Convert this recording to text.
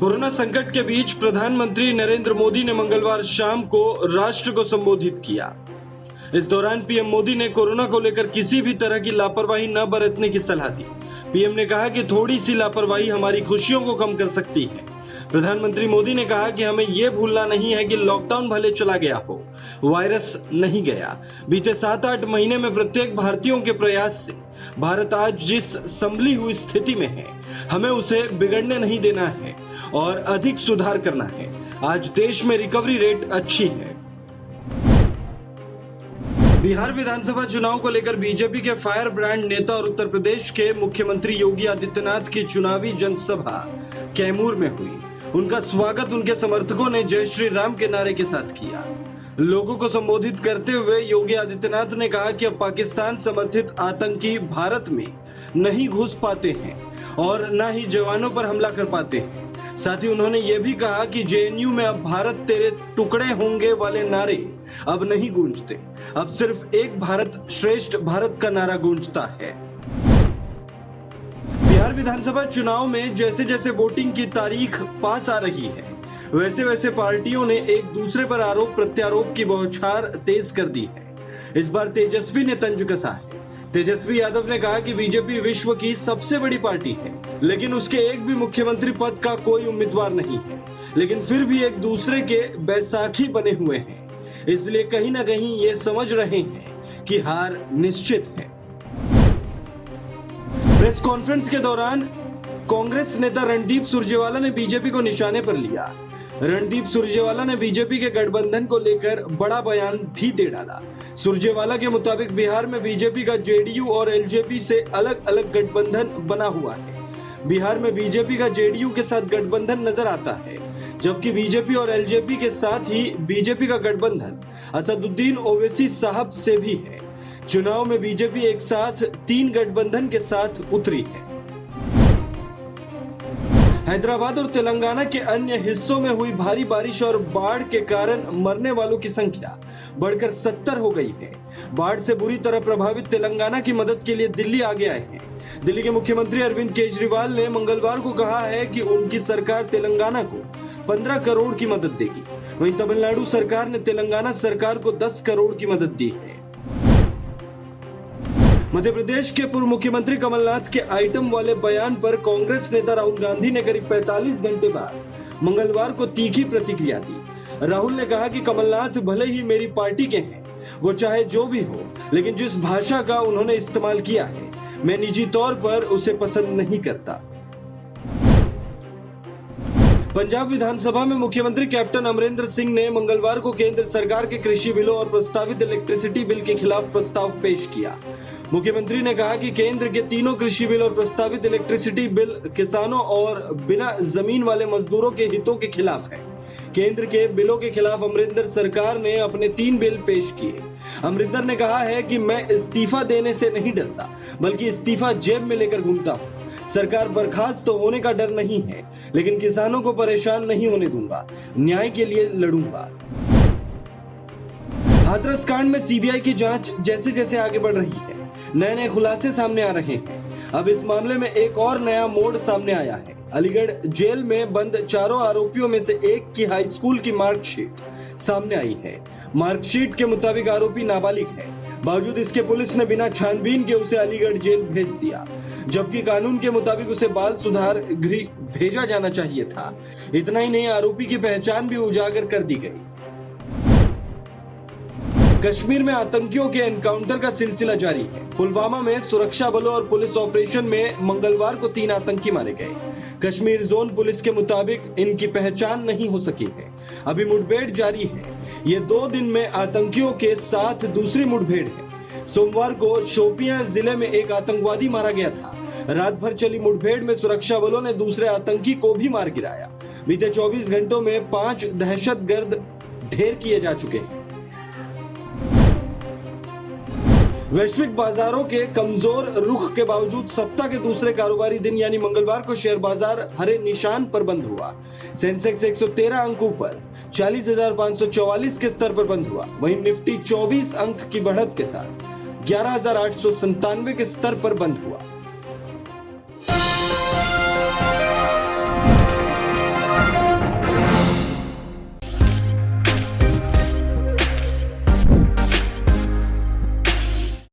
Corona संकट के बीच प्रधानमंत्री नरेंद्र मोदी ने मंगलवार शाम को राष्ट्र को संबोधित किया। इस दौरान पीएम मोदी ने कोरोना को लेकर किसी भी तरह की लापरवाही न बरतने की सलाह दी। पीएम ने कहा कि थोड़ी सी लापरवाही हमारी खुशियों को कम कर सकती है। प्रधानमंत्री मोदी ने कहा कि हमें यह भूलना नहीं है कि लॉकडाउन भले चला गया हो, वायरस नहीं गया। बीते 7-8 महीने में प्रत्येक भारतीयों के प्रयास से भारत आज जिस संभली हुई स्थिति में है, हमें उसे बिगड़ने नहीं देना है और अधिक सुधार करना है। आज देश में रिकवरी रेट अच्छी है। बिहार विधानसभा चुनाव को लेकर बीजेपी के फायर ब्रांड नेता और उत्तर प्रदेश के मुख्यमंत्री योगी आदित्यनाथ की चुनावी जनसभा कैमूर में हुई। उनका स्वागत उनके समर्थकों ने जय श्री राम के नारे के साथ किया। लोगों को संबोधित करते हुए योगी आदित्यनाथ ने कहा कि अब पाकिस्तान समर्थित आतंकी भारत में नहीं घुस पाते हैं और न ही जवानों पर हमला कर पाते हैं। साथ ही उन्होंने ये भी कहा कि जेएनयू में अब भारत तेरे टुकड़े होंगे वाले नारे अब नहीं गूंजते, अब सिर्फ एक भारत श्रेष्ठ भारत का नारा गूंजता है। बिहार विधानसभा चुनाव में जैसे जैसे वोटिंग की तारीख पास आ रही है, वैसे वैसे पार्टियों ने एक दूसरे पर आरोप प्रत्यारोप की बौछार तेज कर दी है। इस बार तेजस्वी ने तंज कसा है। तेजस्वी यादव ने कहा कि बीजेपी विश्व की सबसे बड़ी पार्टी है, लेकिन उसके एक भी मुख्यमंत्री पद का कोई उम्मीदवार नहीं है, लेकिन फिर भी एक दूसरे के बैसाखी बने हुए हैं। इसलिए कहीं ना कहीं ये समझ रहे हैं कि हार निश्चित है। प्रेस कॉन्फ्रेंस के दौरान कांग्रेस नेता रणदीप सुरजेवाला ने बीजेपी को निशाने पर लिया। रणदीप सुरजेवाला ने बीजेपी के गठबंधन को लेकर बड़ा बयान भी दे डाला। सुरजेवाला के मुताबिक बिहार में बीजेपी का जेडीयू और एलजेपी से अलग अलग गठबंधन बना हुआ है। बिहार में बीजेपी का जेडीयू के साथ गठबंधन नजर आता है, जबकि बीजेपी और एलजेपी के साथ ही बीजेपी का गठबंधन असदुद्दीन ओवैसी साहब से भी है। चुनाव में बीजेपी एक साथ 3 गठबंधन के साथ उतरी है। हैदराबाद और तेलंगाना के अन्य हिस्सों में हुई भारी बारिश और बाढ़ के कारण मरने वालों की संख्या बढ़कर 70 हो गई है। बाढ़ से बुरी तरह प्रभावित तेलंगाना की मदद के लिए दिल्ली आगे आए हैं। दिल्ली के मुख्यमंत्री अरविंद केजरीवाल ने मंगलवार को कहा है कि उनकी सरकार तेलंगाना को 15 करोड़ की मदद देगी। वहीं तमिलनाडु सरकार ने तेलंगाना सरकार को 10 करोड़ की मदद दी है। मध्य प्रदेश के पूर्व मुख्यमंत्री कमलनाथ के आइटम वाले बयान पर कांग्रेस नेता राहुल गांधी ने करीब 45 घंटे बाद मंगलवार को तीखी प्रतिक्रिया दी। राहुल ने कहा कि कमलनाथ भले ही मेरी पार्टी के हैं, वो चाहे जो भी हो, लेकिन जिस भाषा का उन्होंने इस्तेमाल किया है, मैं निजी तौर पर उसे पसंद नहीं करता। पंजाब विधानसभा में मुख्यमंत्री कैप्टन अमरिंदर सिंह ने मंगलवार को केंद्र सरकार के कृषि बिलों और प्रस्तावित इलेक्ट्रिसिटी बिल के खिलाफ प्रस्ताव पेश किया। मुख्यमंत्री ने कहा कि केंद्र के तीनों कृषि बिल और प्रस्तावित इलेक्ट्रिसिटी बिल किसानों और बिना जमीन वाले मजदूरों के हितों के खिलाफ है। केंद्र के बिलों के खिलाफ अमरिंदर सरकार ने अपने 3 बिल पेश किए। अमरिंदर ने कहा है कि मैं इस्तीफा देने से नहीं डरता, बल्कि इस्तीफा जेब में लेकर घूमता हूँ। सरकार बर्खास्त तो होने का डर नहीं है, लेकिन किसानों को परेशान नहीं होने दूंगा, न्याय के लिए लड़ूंगा। हाथरस कांड में सीबीआई की जांच जैसे जैसे आगे बढ़ रही है, नए नए खुलासे सामने आ रहे हैं। अब इस मामले में एक और नया मोड़ सामने आया है। अलीगढ़ जेल में बंद 4 आरोपियों में से एक की हाई स्कूल की मार्कशीट सामने आई है। मार्कशीट के मुताबिक आरोपी नाबालिग है। बावजूद इसके पुलिस ने बिना छानबीन के उसे अलीगढ़ जेल भेज दिया, जबकि कानून के मुताबिक उसे बाल सुधार गृह भेजा जाना चाहिए था। इतना ही नहीं, आरोपी की पहचान भी उजागर कर दी गई। कश्मीर में आतंकियों के एनकाउंटर का सिलसिला जारी है। पुलवामा में सुरक्षा बलों और पुलिस ऑपरेशन में मंगलवार को 3 आतंकी मारे गए। कश्मीर जोन पुलिस के मुताबिक इनकी पहचान नहीं हो सकी है। अभी मुठभेड़ जारी है। ये 2 दिन में आतंकियों के साथ दूसरी मुठभेड़ है। सोमवार को शोपियां जिले में एक आतंकवादी मारा गया था। रात भर चली मुठभेड़ में सुरक्षा बलों ने दूसरे आतंकी को भी मार गिराया। बीते 24 घंटों में 5 दहशतगर्द ढेर किए जा चुके हैं। वैश्विक बाजारों के कमजोर रुख के बावजूद सप्ताह के दूसरे कारोबारी दिन यानी मंगलवार को शेयर बाजार हरे निशान पर बंद हुआ। सेंसेक्स 113 अंक ऊपर 40,544 के स्तर पर बंद हुआ। वहीं निफ्टी 24 अंक की बढ़त के साथ 11,897 के स्तर पर बंद हुआ।